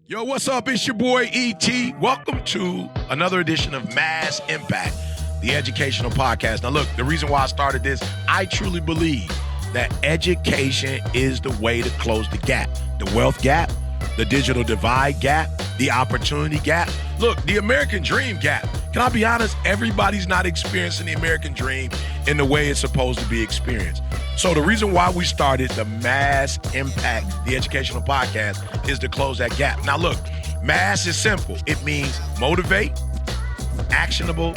Yo, what's up? It's your boy E.T. Welcome to another edition of Mass Impact, the educational podcast. Now, look, the reason why I started this, I truly believe that education is the way to close the gap, the wealth gap, the digital divide gap, the opportunity gap. Look, the American dream gap. Can I be honest? Everybody's not experiencing the American dream in the way it's supposed to be experienced. So the reason why we started the Mass Impact, the educational podcast, is to close that gap. Now look, mass is simple. It means motivate, actionable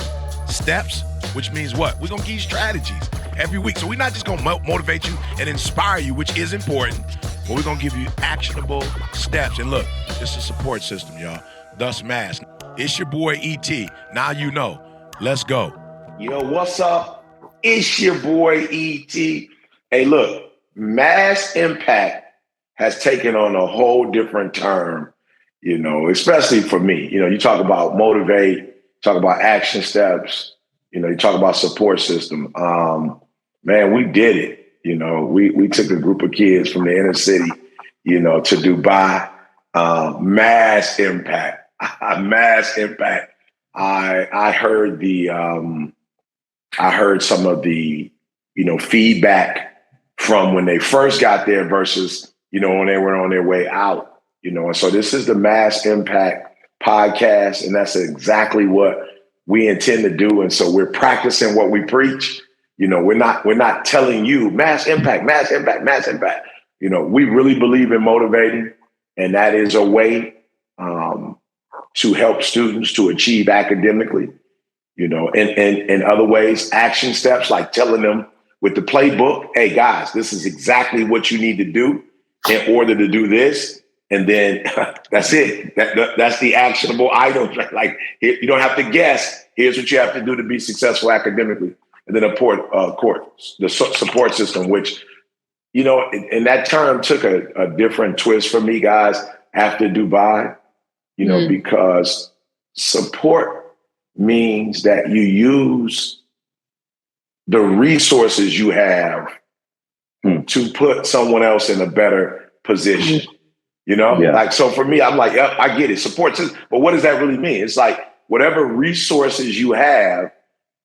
steps, which means what? We're going to give you strategies every week. So we're not just going to motivate you and inspire you, which is important, but we're going to give you actionable steps. And look, it's a support system, y'all. Thus Mass. It's your boy E.T. Now you know. Let's go. Yo, what's up? It's your boy E.T. Hey, look, Mass Impact has taken on a whole different term, especially for me. You talk about motivate, talk about action steps, you talk about support system. Man, we did it. We took a group of kids from the inner city, to Dubai. Mass Impact. Mass Impact. I heard some of the, feedback from when they first got there versus, when they were on their way out, and so this is the Mass Impact podcast, and that's exactly what we intend to do. And so we're practicing what we preach. We're not telling you mass impact, mass impact, mass impact. We really believe in motivating, and that is a way to help students to achieve academically, in other ways, action steps like telling them with the playbook, hey guys, this is exactly what you need to do in order to do this. And then that's it. That's the actionable items. Like you don't have to guess. Here's what you have to do to be successful academically. And then the support system, which, and that term took a different twist for me, guys, after Dubai, because support means that you use the resources you have to put someone else in a better position. Like, so for me, I'm like, yep, I get it. Support system. But what does that really mean? It's like whatever resources you have,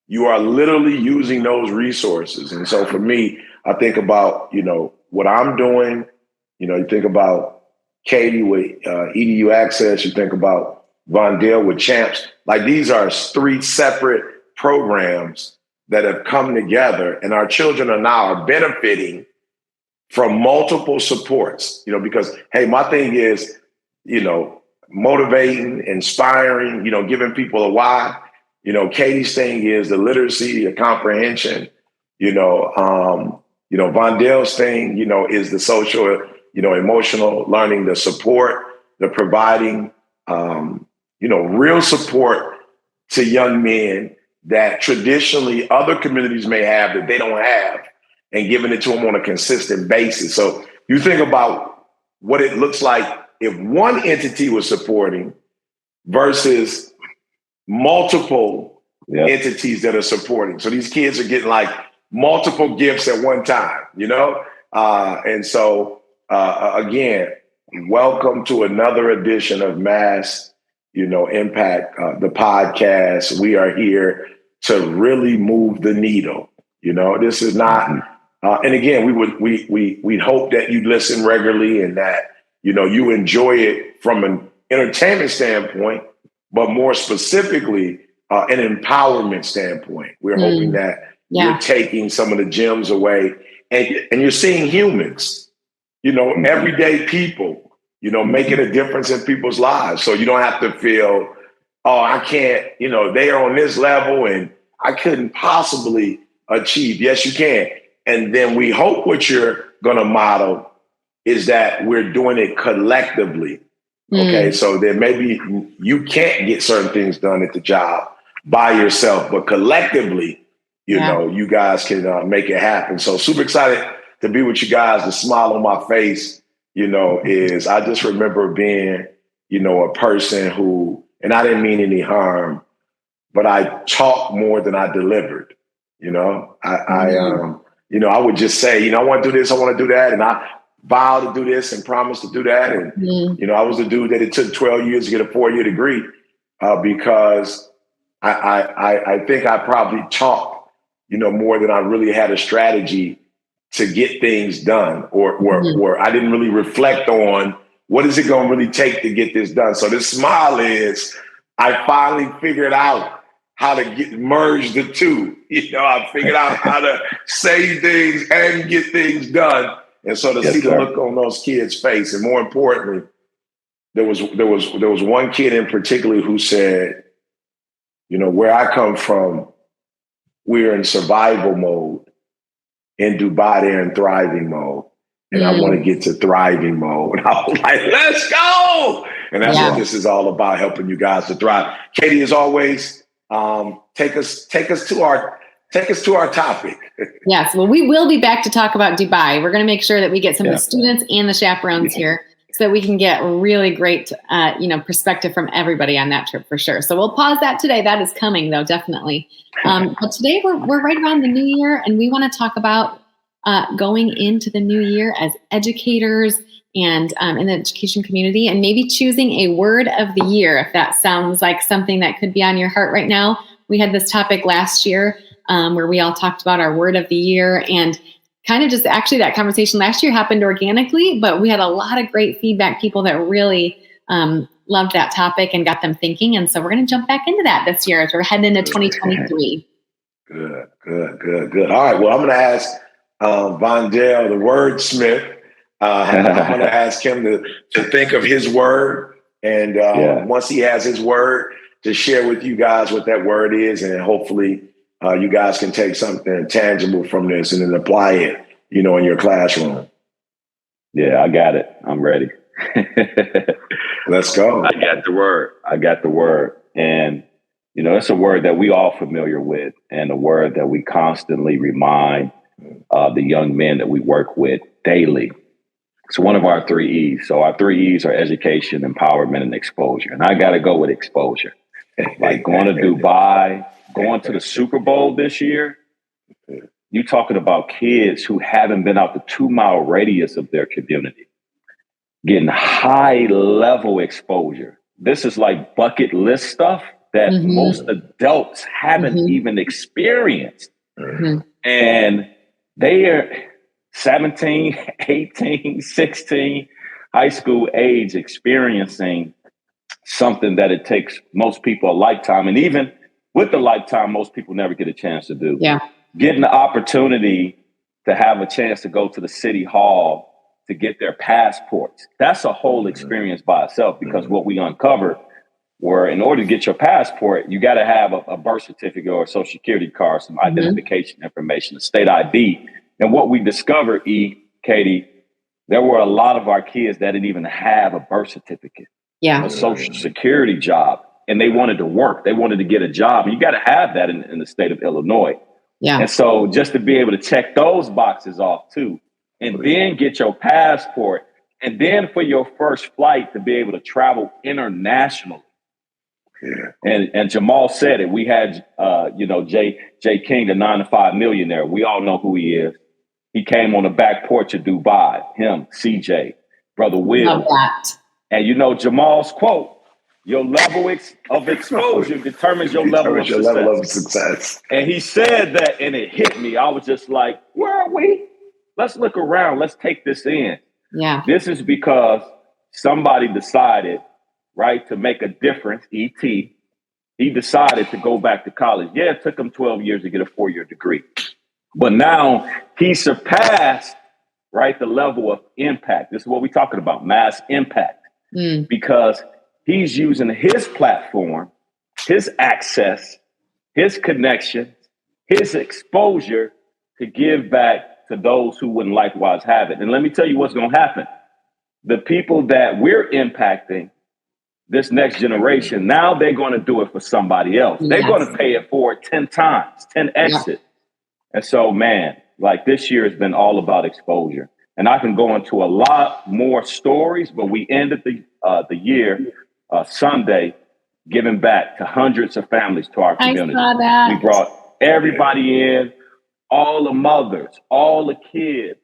you are literally using those resources. And so for me, I think about, what I'm doing, you think about Katie with EDU Access, you think about Vondale with Champs. Like these are 3 separate programs that have come together, and our children are benefiting from multiple supports, because, hey, my thing is, motivating, inspiring, giving people a why. Katie's thing is the literacy, the comprehension, Vondale's thing, is the social, emotional learning, the support, the providing, real support to young men that traditionally other communities may have that they don't have, and giving it to them on a consistent basis. So you think about what it looks like if one entity was supporting versus multiple entities that are supporting. So these kids are getting like multiple gifts at one time, and so again, welcome to another edition of Mass, Impact, the podcast. We are here to really move the needle. This is not, and again, we'd hope that you listen regularly and that, you enjoy it from an entertainment standpoint, but more specifically, an empowerment standpoint. We're hoping that you're taking some of the gems away and you're seeing humans, everyday people, making a difference in people's lives. So you don't have to feel, oh, I can't, they are on this level and I couldn't possibly achieve. Yes, you can. And then we hope what you're going to model is that we're doing it collectively. Okay. So there maybe you can't get certain things done at the job by yourself, but collectively, you guys can make it happen. So super excited to be with you guys. The smile on my face, is I just remember being, a person who, and I didn't mean any harm, but I talked more than I delivered. I would just say, I want to do this, I want to do that. And vow to do this and promise to do that. And, you know, I was the dude that it took 12 years to get a 4-year degree because I think I probably talked, you know, more than I really had a strategy to get things done or I didn't really reflect on what is it going to really take to get this done. So this smile is, I finally figured out how to merge the two. You know, I figured out how to say things and get things done. And so to see the look on those kids' face, and more importantly, there was one kid in particular who said, you know, where I come from, we're in survival mode. In Dubai, they're in thriving mode. And I want to get to thriving mode. And I was like, let's go. And that's what this is all about, helping you guys to thrive. Katie, as always, take us to our topic. Yes, well, we will be back to talk about Dubai. We're going to make sure that we get some of the students and the chaperones here so that we can get really great, perspective from everybody on that trip for sure. So we'll pause that today. That is coming, though, definitely. But today we're right around the new year, and we want to talk about going into the new year as educators and in the education community, and maybe choosing a word of the year, if that sounds like something that could be on your heart right now. We had this topic last year where we all talked about our word of the year, and kind of just actually that conversation last year happened organically, but we had a lot of great feedback, people that really loved that topic and got them thinking. And so we're going to jump back into that this year as we're heading into 2023. Good. All right. Well, I'm going to ask Vondell, the wordsmith. I'm going to ask him to think of his word. And once he has his word, to share with you guys what that word is. And hopefully you guys can take something tangible from this and then apply it, you know, in your classroom. Yeah, I got it. I'm ready. Let's go. I got the word. And, you know, it's a word that we all familiar with, and a word that we constantly remind the young men that we work with daily. It's one of our 3 E's. So our 3 E's are education, empowerment, and exposure. And I got to go with exposure. Like going to Dubai, going to the Super Bowl this year. You're talking about kids who haven't been out the 2-mile radius of their community, getting high level exposure. This is like bucket list stuff that most adults haven't even experienced. And they are 17, 18, 16, high school age, experiencing something that it takes most people a lifetime. And even with the lifetime, most people never get a chance to do. Yeah. Getting the opportunity to have a chance to go to the city hall to get their passports. That's a whole experience by itself, because what we uncovered were, in order to get your passport, you got to have a birth certificate or a social security card, some identification information, a state ID. And what we discovered, Katie, there were a lot of our kids that didn't even have a birth certificate, a social security job, and they wanted to work. They wanted to get a job. You got to have that in the state of Illinois. Yeah. And so just to be able to check those boxes off too, and then get your passport, and then for your first flight to be able to travel internationally. Yeah. And Jamal said it. We had, Jay King, the 9 to 5 millionaire. We all know who he is. He came on the back porch of Dubai. Him, CJ, Brother Will. Love that. And you know Jamal's quote: "Your level of exposure determines your level of success." And he said that, and it hit me. I was just like, "Where are we? Let's look around. Let's take this in." Yeah. This is because somebody decided, right, to make a difference, E.T. He decided to go back to college. Yeah, it took him 12 years to get a 4-year degree. But now he surpassed, right, the level of impact. This is what we're talking about, mass impact. Because he's using his platform, his access, his connection, his exposure to give back to those who wouldn't likewise have it. And let me tell you what's going to happen. The people that we're impacting, this next generation, now they're going to do it for somebody else. Yes. They're going to pay it forward 10 times, 10x it. And so, man, like this year has been all about exposure. And I can go into a lot more stories, but we ended the year Sunday giving back to hundreds of families to our community. I saw that. We brought everybody in, all the mothers, all the kids,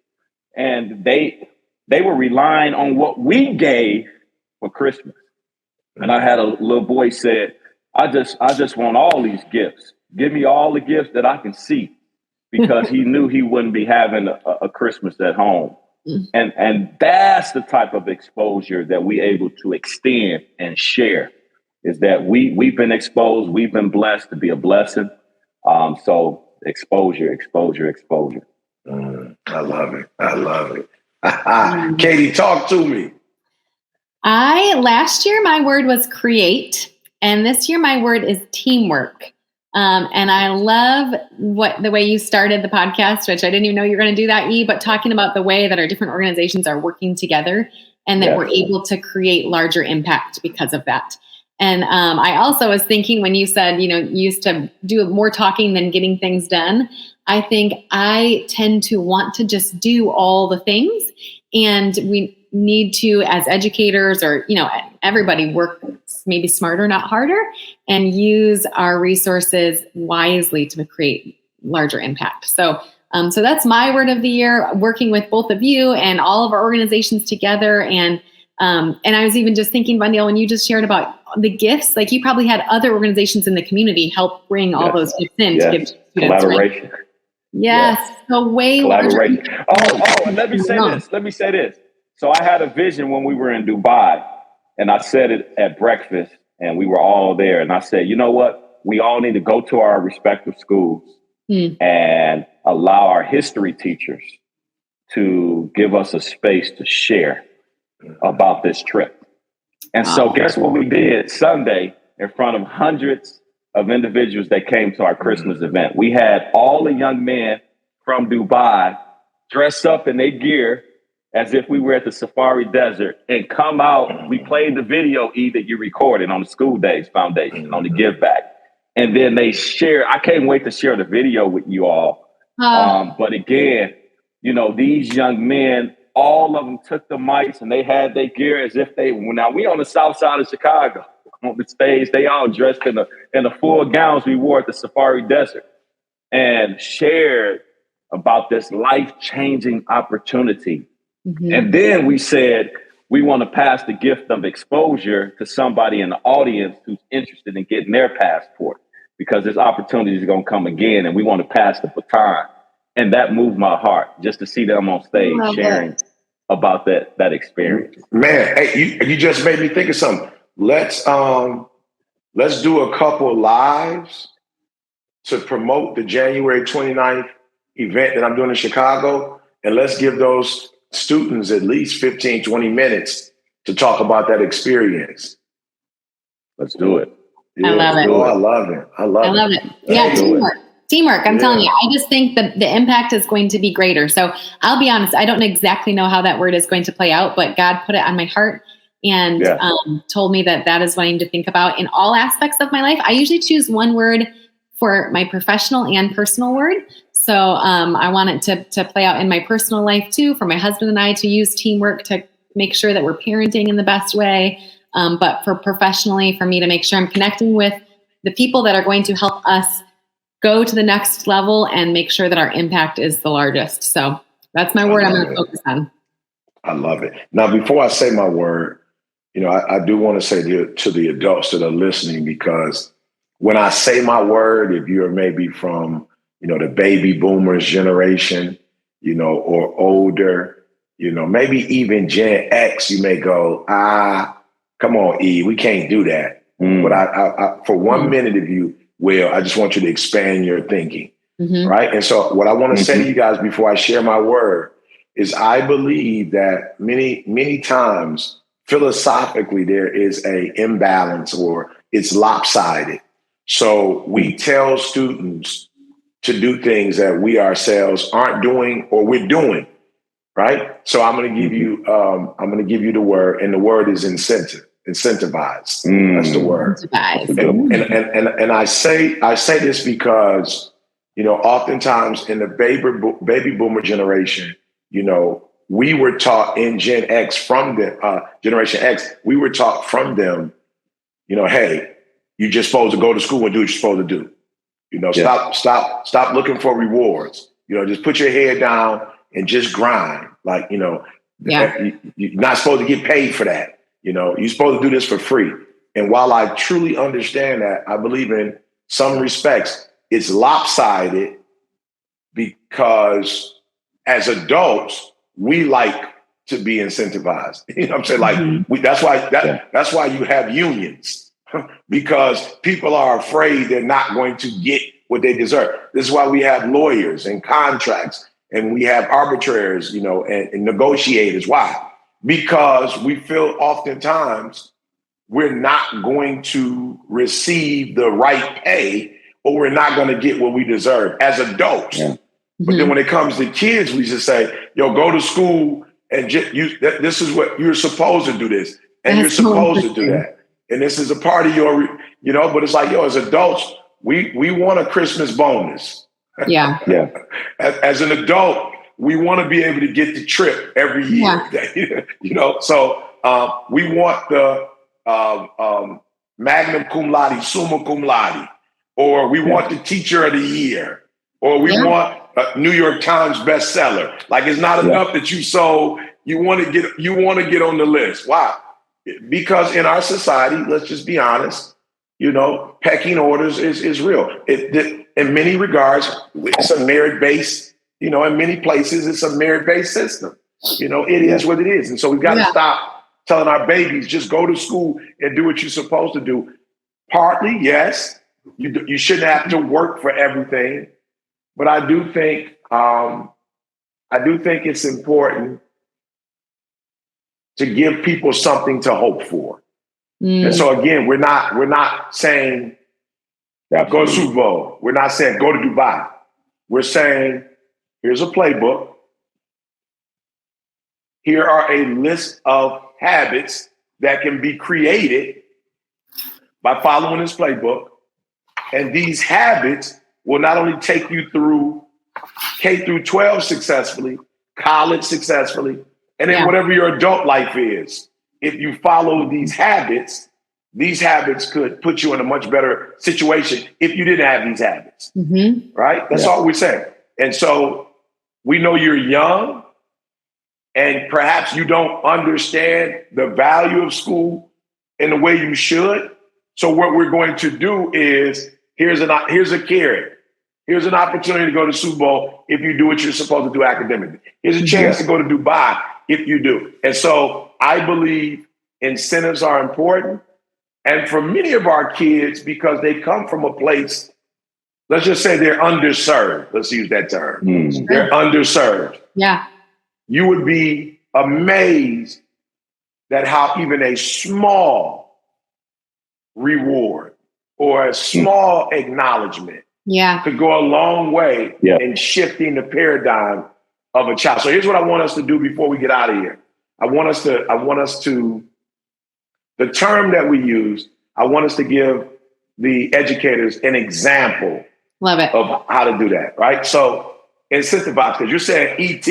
and they they were relying on what we gave for Christmas. And I had a little boy said, I just want all these gifts. Give me all the gifts that I can see, because he knew he wouldn't be having a Christmas at home. And that's the type of exposure that we able to extend and share, is that we've been exposed, we've been blessed to be a blessing. So exposure. I love it. Katie, talk to me. Last year my word was create, and this year my word is teamwork. And I love the way you started the podcast, which I didn't even know you were going to do that, but talking about the way that our different organizations are working together, and that we're able to create larger impact because of that. And I also was thinking, when you said, you used to do more talking than getting things done, I think I tend to want to just do all the things. And we need to, as educators, or, everybody, work maybe smarter, not harder, and use our resources wisely to create larger impact. So that's my word of the year, working with both of you and all of our organizations together. And I was even just thinking, Vandiel, when you just shared about the gifts, like you probably had other organizations in the community help bring all those gifts in to give students. Collaboration. Right? Yes. So way collaboration. And let me say this. So I had a vision when we were in Dubai, and I said it at breakfast, and we were all there. And I said, you know what? We all need to go to our respective schools and allow our history teachers to give us a space to share about this trip. And so guess what we did Sunday in front of hundreds of individuals that came to our Christmas event? We had all the young men from Dubai dress up in their gear as if we were at the Safari Desert and come out. We played the video that you recorded on the School Days Foundation, on the Give Back. And then they share. I can't wait to share the video with you all. But again, these young men, all of them took the mics and they had their gear as if now we on the south side of Chicago on the stage. They all dressed in the full gowns we wore at the Safari Desert, and shared about this life-changing opportunity. And then we said, we want to pass the gift of exposure to somebody in the audience who's interested in getting their passport, because this opportunity is going to come again, and we want to pass the baton. And that moved my heart, just to see them on stage sharing about that experience. Man, hey, you just made me think of something. Let's do a couple lives to promote the January 29th event that I'm doing in Chicago. And let's give those students at least 15, 20 minutes to talk about that experience. Let's do it. I love it. I love it. Yeah, teamwork. I'm telling you, I just think that the impact is going to be greater. So I'll be honest, I don't exactly know how that word is going to play out, but God put it on my heart and told me that is what I need to think about in all aspects of my life. I usually choose one word for my professional and personal word. So I want it to play out in my personal life too, for my husband and I to use teamwork to make sure that we're parenting in the best way. But for professionally, for me to make sure I'm connecting with the people that are going to help us go to the next level and make sure that our impact is the largest. So that's my word I'm going to focus on. I love it. Now, before I say my word, I do want to say to the adults that are listening, because when I say my word, if you're maybe from, the baby boomers generation, or older, maybe even Gen X, you may go, come on, E, we can't do that. But I for 1 minute, if you will, I just want you to expand your thinking, right? And so what I want to say to you guys before I share my word is, I believe that many times philosophically there is a imbalance, or it's lopsided. So we tell students to do things that we ourselves aren't doing, or we're doing, right? So I'm going to give you the word, and the word is incentivized. That's the word. And I say this because, oftentimes in the baby boomer generation, we were taught in Gen X from the Generation X, we were taught from them, hey, you're just supposed to go to school and do what you're supposed to do. Stop looking for rewards. Just put your head down and just grind. Yeah. You're not supposed to get paid for that. You know, you're supposed to do this for free. And while I truly understand that, I believe in some respects it's lopsided because as adults, we like to be incentivized. You know what I'm saying? Like that's why you have unions, because people are afraid they're not going to get what they deserve. This is why we have lawyers and contracts, and we have arbitrators, you know, and negotiators. Why? Because we feel oftentimes we're not going to receive the right pay, or we're not going to get what we deserve as adults. Yeah. But then when it comes to kids, we just say, yo, go to school and this is what you're supposed to do this. And you're supposed to do that. And this is a part of your, you know, but it's like, yo, as adults, we want a Christmas bonus. Yeah. Yeah. As an adult, we want to be able to get the trip every year. Yeah. You know, so we want the magna cum laude, summa cum laude, or we want the teacher of the year, or we want a New York Times bestseller. Like, it's not enough that you sold. You want to get on the list. Why? Because in our society, let's just be honest, you know, pecking orders is real. In many regards, it's a merit-based, you know, in many places, it's a merit-based system. You know, it is what it is. And so we've got to stop telling our babies, just go to school and do what you're supposed to do. Partly, yes, you shouldn't have to work for everything. But I do think it's important to give people something to hope for. And so again, we're not saying go to Super Bowl. We're not saying go to Dubai. We're saying here's a playbook. Here are a list of habits that can be created by following this playbook. And these habits will not only take you through K through 12 successfully, college successfully, and then whatever your adult life is. If you follow these habits could put you in a much better situation if you didn't have these habits, right? That's all we're saying. And so we know you're young and perhaps you don't understand the value of school in the way you should. So what we're going to do is here's a carrot. Here's an opportunity to go to Super Bowl if you do what you're supposed to do academically. Here's a chance to go to Dubai if you do. And so I believe incentives are important. And for many of our kids, because they come from a place, let's just say they're underserved. Let's use that term. They're underserved. Yeah. You would be amazed that how even a small reward or a small acknowledgement could go a long way in shifting the paradigm of a child. So here's what I want us to do before we get out of here. I want us to, the term that we use, I want us to give the educators an example of how to do that, right? So incentivize, because you're saying ET,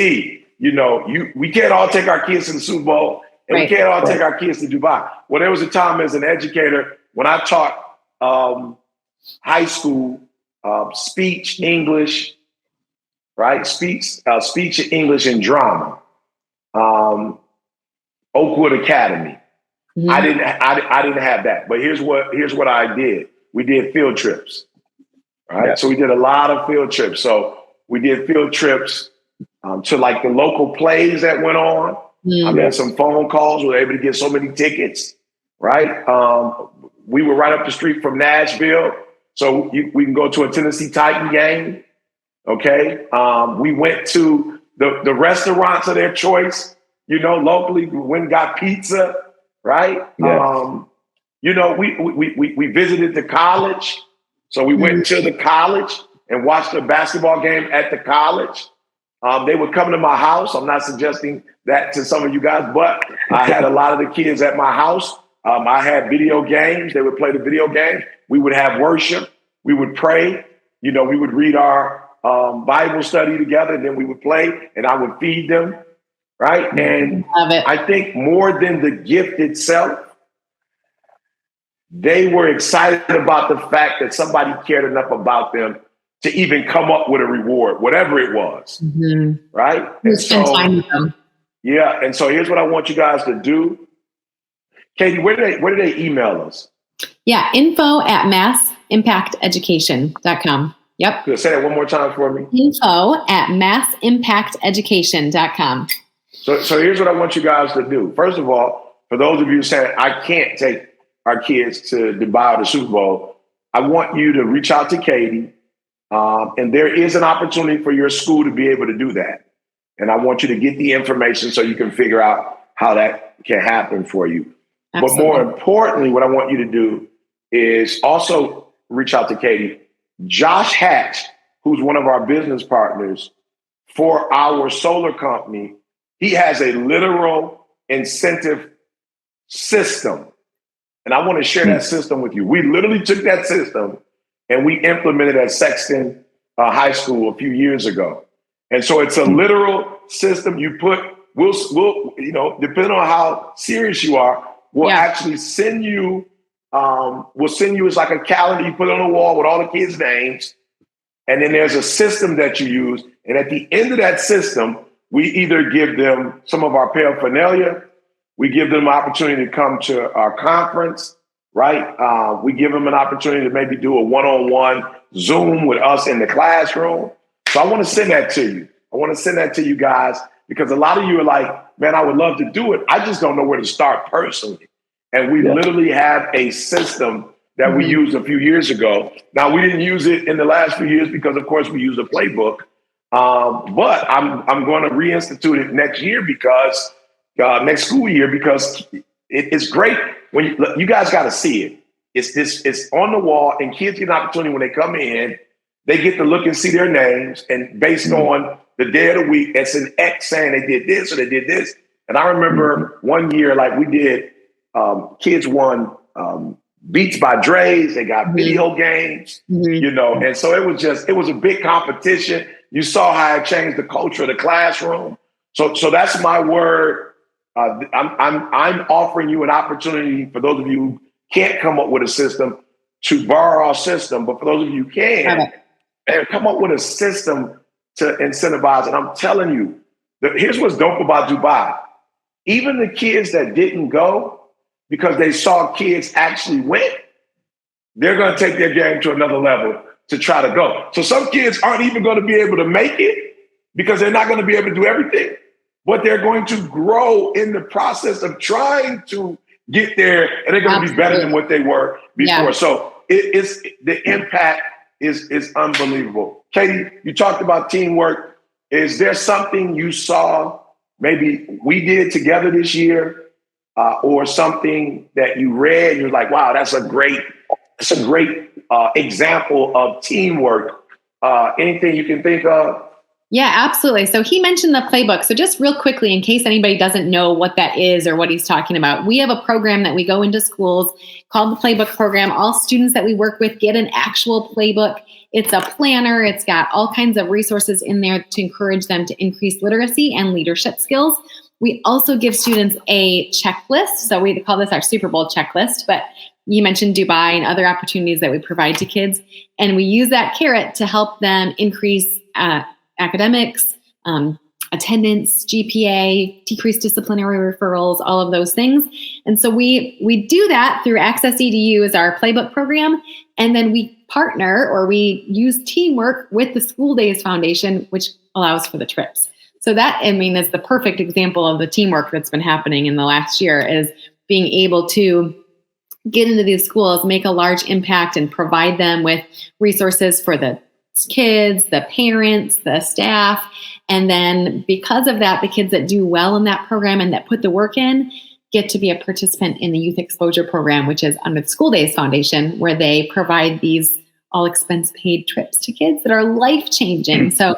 you know, we can't all take our kids to the Super Bowl and we can't all take our kids to Dubai. Well, there was a time as an educator when I taught high school speech, English, right? Speech, English, and drama. Oakwood Academy. I didn't have that, but here's what I did. We did field trips, right? Yeah. So we did a lot of field trips. So we did field trips to like the local plays that went on. I made some phone calls. We were able to get so many tickets, right? We were right up the street from Nashville, so we can go to a Tennessee Titan game. Okay, we went to the restaurants of their choice. You know, locally, we went and got pizza. Right. Yeah. You know, we visited the college. So we went to the college and watched a basketball game at the college. They would come to my house. I'm not suggesting that to some of you guys, but I had a lot of the kids at my house. I had video games. They would play the video games. We would have worship. We would pray. You know, we would read our Bible study together. And then we would play and I would feed them. Right. And I think more than the gift itself, they were excited about the fact that somebody cared enough about them to even come up with a reward, whatever it was. Right. And spend time with them. Yeah, and so here's what I want you guys to do. Katie, where do they email us? Yeah, info@massimpacteducation.com. Yep. Good. Say that one more time for me. info@massimpacteducation.com. So here's what I want you guys to do. First of all, for those of you saying, I can't take our kids to Dubai or the Super Bowl, I want you to reach out to Katie. And there is an opportunity for your school to be able to do that. And I want you to get the information so you can figure out how that can happen for you. Absolutely. But more importantly, what I want you to do is also reach out to Katie. Josh Hatch, who's one of our business partners for our solar company, he has a literal incentive system. And I want to share that system with you. We literally took that system and we implemented at Sexton High School a few years ago. And so it's a literal system. We'll depending on how serious you are, we'll actually send you, it's like a calendar you put on the wall with all the kids' names. And then there's a system that you use. And at the end of that system, we either give them some of our paraphernalia, we give them an opportunity to come to our conference, right? We give them an opportunity to maybe do a one-on-one Zoom with us in the classroom. So I want to send that to you. I want to send that to you guys because a lot of you are like, man, I would love to do it. I just don't know where to start personally. And we literally have a system that we used a few years ago. Now, we didn't use it in the last few years because, of course, we use a playbook. But I'm going to reinstitute it next year because next school year because it's great when you guys got to see it. It's on the wall, and kids get an opportunity when they come in. They get to look and see their names, and based on the day of the week, it's an X saying they did this or they did this. And I remember one year, like we did, kids won Beats by Dre's. They got video games, and so it was a big competition. You saw how it changed the culture of the classroom. So that's my word. I'm offering you an opportunity for those of you who can't come up with a system to borrow our system, but for those of you who can, and come up with a system to incentivize. And I'm telling you, here's what's dope about Dubai. Even the kids that didn't go because they saw kids actually went, they're going to take their game to another level to try to go. So some kids aren't even going to be able to make it because they're not going to be able to do everything, but they're going to grow in the process of trying to get there, and they're going to be better than what they were before. Yeah. So it's the impact is unbelievable. Katie, you talked about teamwork. Is there something you saw maybe we did together this year, or something that you read and you're like, wow, that's a great example of teamwork? Anything you can think of? Yeah, absolutely. So he mentioned the playbook. So just real quickly, in case anybody doesn't know what that is or what he's talking about, we have a program that we go into schools called the Playbook Program. All students that we work with get an actual playbook. It's a planner. It's got all kinds of resources in there to encourage them to increase literacy and leadership skills. We also give students a checklist. So we call this our Super Bowl checklist, but you mentioned Dubai and other opportunities that we provide to kids. And we use that carrot to help them increase academics, attendance, GPA, decrease disciplinary referrals, all of those things. And so we do that through Access EDU as our playbook program. And then we partner or we use teamwork with the School Days Foundation, which allows for the trips. So that, is the perfect example of the teamwork that's been happening in the last year, is being able to get into these schools, make a large impact, and provide them with resources for the kids, the parents, the staff. And then because of that, the kids that do well in that program and that put the work in get to be a participant in the Youth Exposure Program, which is under the School Days Foundation, where they provide these all expense paid trips to kids that are life-changing. So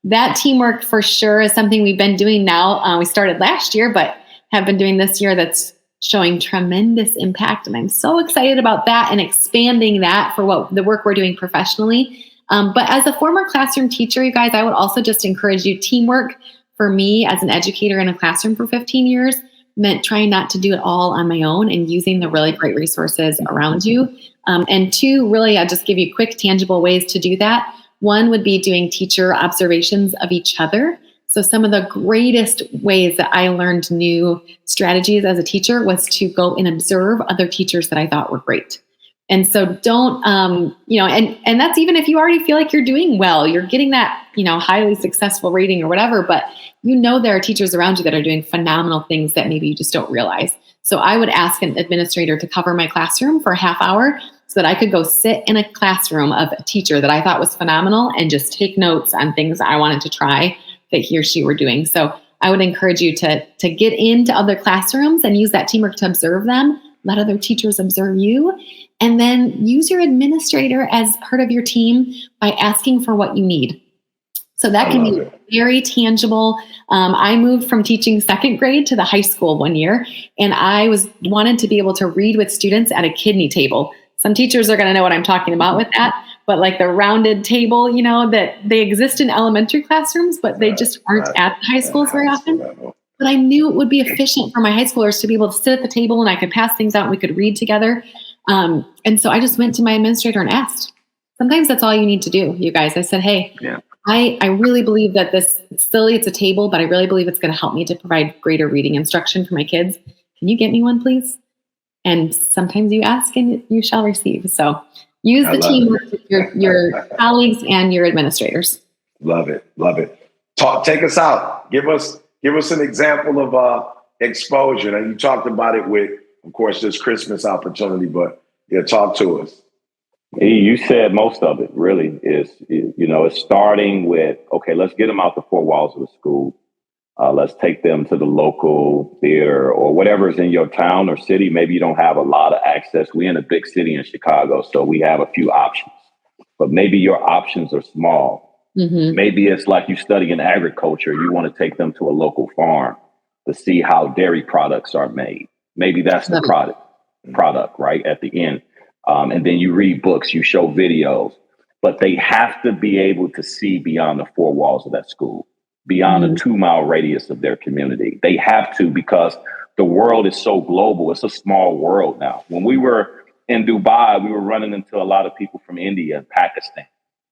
that teamwork for sure is something we've been doing now. We started last year, but have been doing this year. That's showing tremendous impact. And I'm so excited about that and expanding that for what the work we're doing professionally. But as a former classroom teacher, you guys, I would also just encourage you. Teamwork for me as an educator in a classroom for 15 years meant trying not to do it all on my own and using the really great resources around you. And two, really, I'll just give you quick, tangible ways to do that. One would be doing teacher observations of each other. So some of the greatest ways that I learned new strategies as a teacher was to go and observe other teachers that I thought were great. And so don't, and that's even if you already feel like you're doing well, you're getting that, highly successful rating or whatever, but there are teachers around you that are doing phenomenal things that maybe you just don't realize. So I would ask an administrator to cover my classroom for a half hour so that I could go sit in a classroom of a teacher that I thought was phenomenal and just take notes on things I wanted to try that he or she were doing. So I would encourage you to get into other classrooms and use that teamwork to observe them, let other teachers observe you, and then use your administrator as part of your team by asking for what you need. So that can be very tangible. I moved from teaching second grade to the high school one year, and I wanted to be able to read with students at a kidney table. Some teachers are going to know what I'm talking about with that, but like the rounded table, that they exist in elementary classrooms, but they just aren't at high schools very often. But I knew it would be efficient for my high schoolers to be able to sit at the table and I could pass things out and we could read together. And so I just went to my administrator and asked. Sometimes that's all you need to do, you guys. I said, hey, I really believe that it's a table, but I really believe it's going to help me to provide greater reading instruction for my kids. Can you get me one, please? And sometimes you ask and you shall receive. So use the teamwork with your colleagues and your administrators. Love it. Take us out. Give us an example of exposure. And you talked about it with, of course, this Christmas opportunity, but talk to us. You said most of it really is it's starting with, okay, let's get them out the four walls of the school. Let's take them to the local theater or whatever is in your town or city. Maybe you don't have a lot of access. We're in a big city in Chicago, so we have a few options. But maybe your options are small. Mm-hmm. Maybe it's like you study in agriculture. You want to take them to a local farm to see how dairy products are made. Maybe that's the product right at the end. And then you read books, you show videos, but they have to be able to see beyond the four walls of that school, beyond a 2-mile radius of their community. They have to, because the world is so global. It's a small world now. When we were in Dubai, we were running into a lot of people from India and Pakistan,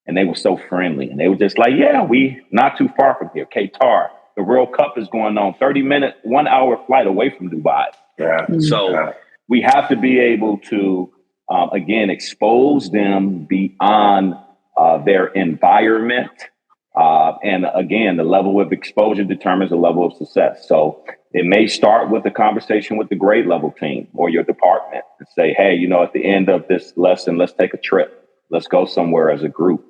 and they were so friendly. And they were just like, we not too far from here. Qatar, the World Cup is going on 30-minute, 1-hour flight away from Dubai. So we have to be able to, again, expose them beyond their environment. And again, the level of exposure determines the level of success. So it may start with a conversation with the grade level team or your department and say, hey, at the end of this lesson, let's take a trip. Let's go somewhere as a group.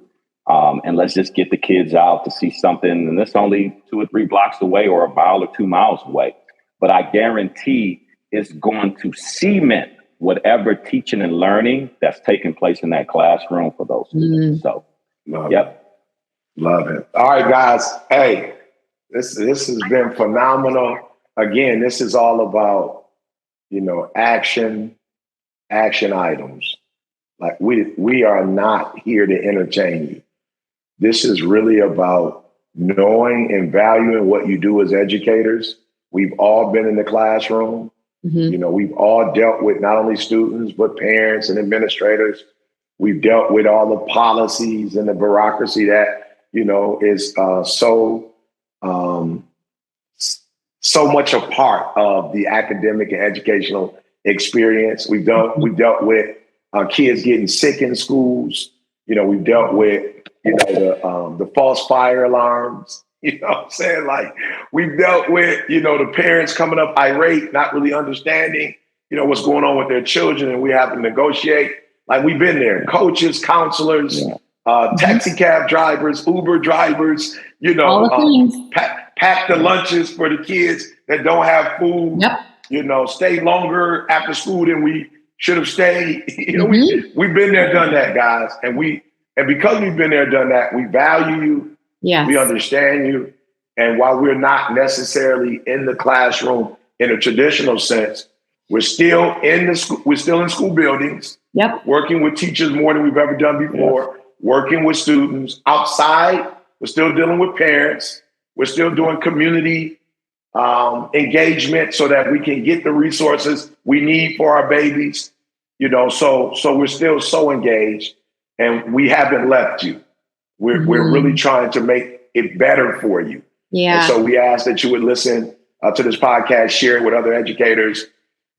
And let's just get the kids out to see something. And it's only 2 or 3 blocks away or 1 mile or 2 miles away. But I guarantee it's going to cement whatever teaching and learning that's taking place in that classroom for those students. So, Love it. All right, guys. Hey, this has been phenomenal. Again, this is all about, action items. Like we are not here to entertain you. This is really about knowing and valuing what you do as educators. We've all been in the classroom. Mm-hmm. We've all dealt with not only students, but parents and administrators. We've dealt with all the policies and the bureaucracy that, is so much a part of the academic and educational experience. We've dealt with kids getting sick in schools. We've dealt with, the false fire alarms. You know what I'm saying? Like, we've dealt with, the parents coming up irate, not really understanding, what's going on with their children, and we have to negotiate. Like, we've been there. Coaches, counselors, taxi cab drivers, Uber drivers, pack the lunches for the kids that don't have food, stay longer after school than we should have stayed. We've been there, done that, guys. And because we've been there, done that, we value you. Yes. We understand you. And while we're not necessarily in the classroom in a traditional sense, we're still in school buildings, working with teachers more than we've ever done before, working with students outside. We're still dealing with parents. We're still doing community engagement so that we can get the resources we need for our babies. So we're still so engaged, and we haven't left you. We're really trying to make it better for you. Yeah. And so we ask that you would listen to this podcast, share it with other educators,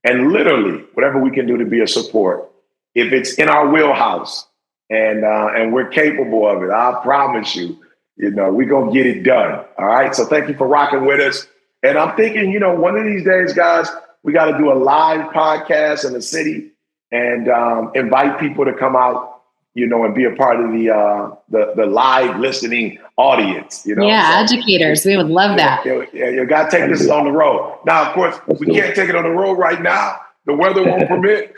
and literally whatever we can do to be a support. If it's in our wheelhouse and we're capable of it, I promise you, we're going to get it done. All right. So thank you for rocking with us. And I'm thinking, one of these days, guys, we got to do a live podcast in the city and invite people to come out, and be a part of the live listening audience. Yeah, so, educators. We would love that. You got to take this on the road. Now, of course, we can't take it on the road right now. The weather won't permit,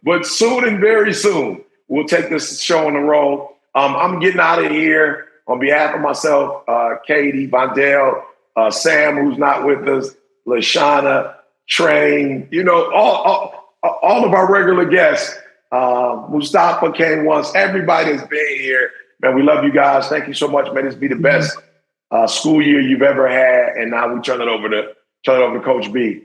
but soon and very soon, we'll take this show on the road. I'm getting out of here on behalf of myself, Katie, Vondell, Sam, who's not with us, LaShawna, Train, all of our regular guests. Mustafa came once. Everybody's been here. Man, we love you guys. Thank you so much. May this be the best school year you've ever had. And now we turn it over to Coach B.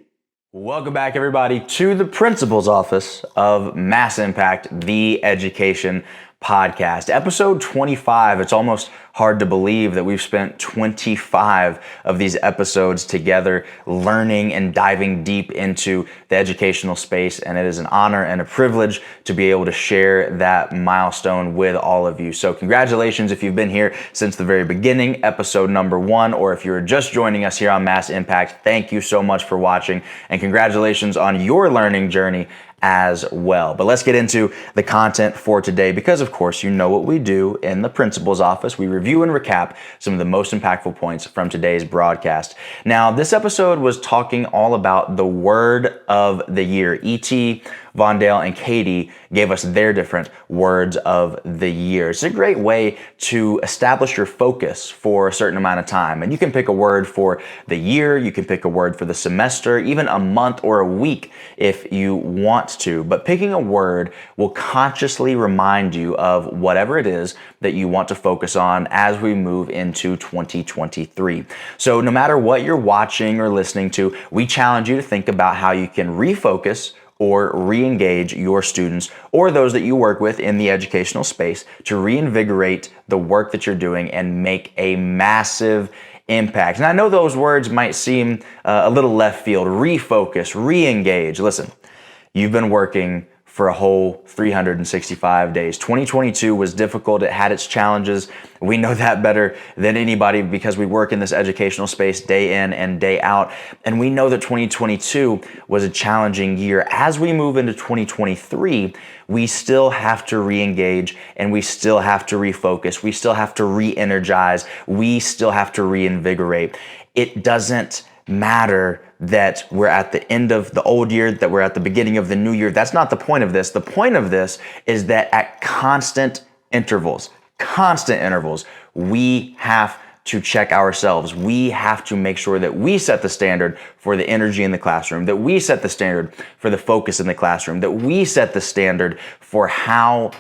Welcome back, everybody, to the principal's office of Mass Impact, the Education Podcast. Episode 25. It's almost hard to believe that we've spent 25 of these episodes together learning and diving deep into the educational space. And it is an honor and a privilege to be able to share that milestone with all of you. So congratulations if you've been here since the very beginning, episode number 1, or if you're just joining us here on Mass Impact, thank you so much for watching, and congratulations on your learning journey as well. But let's get into the content for today, because of course, you know what we do in the principal's office. We review and recap some of the most impactful points from today's broadcast. Now, this episode was talking all about the word of the year. E.T., Vondell, and Katie gave us their different words of the year. It's a great way to establish your focus for a certain amount of time. And you can pick a word for the year, you can pick a word for the semester, even a month or a week if you want to. But picking a word will consciously remind you of whatever it is that you want to focus on as we move into 2023. So no matter what you're watching or listening to, we challenge you to think about how you can refocus or re-engage your students or those that you work with in the educational space to reinvigorate the work that you're doing and make a massive impact. And I know those words might seem a little left field. Refocus, re-engage. Listen, you've been working for a whole 365 days. 2022 was difficult. It had its challenges. We know that better than anybody because we work in this educational space day in and day out. And we know that 2022 was a challenging year. As we move into 2023, we still have to re-engage and we still have to refocus. We still have to re-energize. We still have to reinvigorate. It doesn't matter that we're at the end of the old year, that we're at the beginning of the new year. That's not the point of this. The point of this is that at constant intervals, we have to check ourselves. We have to make sure that we set the standard for the energy in the classroom, that we set the standard for the focus in the classroom, that we set the standard for how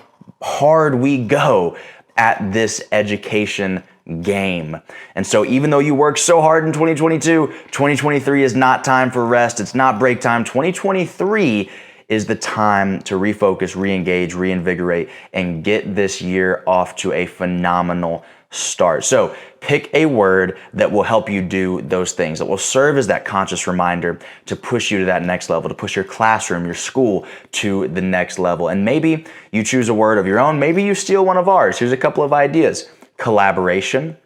hard we go at this education game. And so even though you worked so hard in 2022, 2023 is not time for rest. It's not break time. 2023 is the time to refocus, re-engage, reinvigorate, and get this year off to a phenomenal start. So pick a word that will help you do those things, that will serve as that conscious reminder to push you to that next level, to push your classroom, your school to the next level. And maybe you choose a word of your own. Maybe you steal one of ours. Here's a couple of ideas. Collaboration,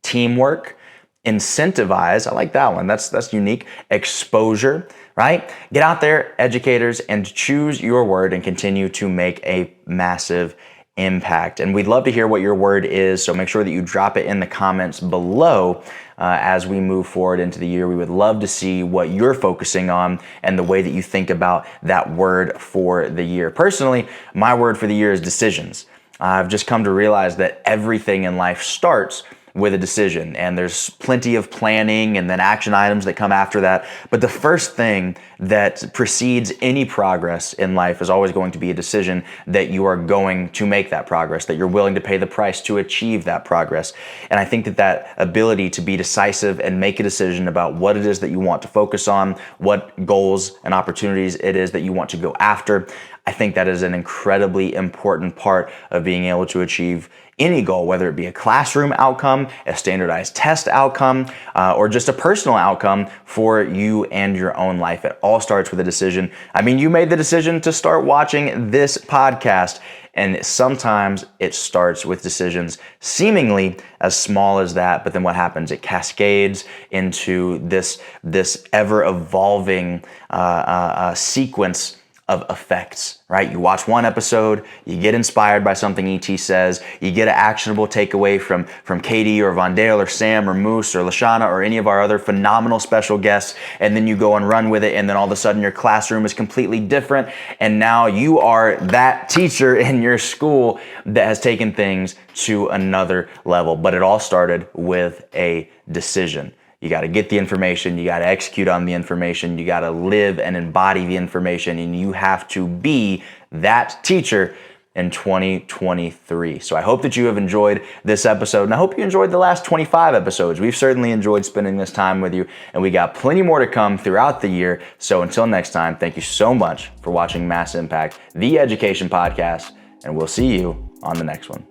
teamwork, incentivize. I like that one. That's unique. Exposure, right? Get out there, educators, and choose your word and continue to make a massive impact. And we'd love to hear what your word is, so make sure that you drop it in the comments below as we move forward into the year. We would love to see what you're focusing on and the way that you think about that word for the year. Personally, my word for the year is decisions. I've just come to realize that everything in life starts with a decision, and there's plenty of planning and then action items that come after that. But the first thing that precedes any progress in life is always going to be a decision that you are going to make that progress, that you're willing to pay the price to achieve that progress. And I think that ability to be decisive and make a decision about what it is that you want to focus on, what goals and opportunities it is that you want to go after, I think that is an incredibly important part of being able to achieve any goal, whether it be a classroom outcome, a standardized test outcome, or just a personal outcome for you and your own life. It all starts with a decision. I mean, you made the decision to start watching this podcast, and sometimes it starts with decisions seemingly as small as that, but then what happens? It cascades into this ever evolving sequence of effects, right? You watch one episode, you get inspired by something ET says, you get an actionable takeaway from Katie or Vondale or Sam or Moose or Lashana or any of our other phenomenal special guests, and then you go and run with it, and then all of a sudden your classroom is completely different, and now you are that teacher in your school that has taken things to another level. But it all started with a decision. You got to get the information, you got to execute on the information, you got to live and embody the information, and you have to be that teacher in 2023. So I hope that you have enjoyed this episode, and I hope you enjoyed the last 25 episodes. We've certainly enjoyed spending this time with you, and we got plenty more to come throughout the year. So until next time, thank you so much for watching Mass Impact, the education podcast, and we'll see you on the next one.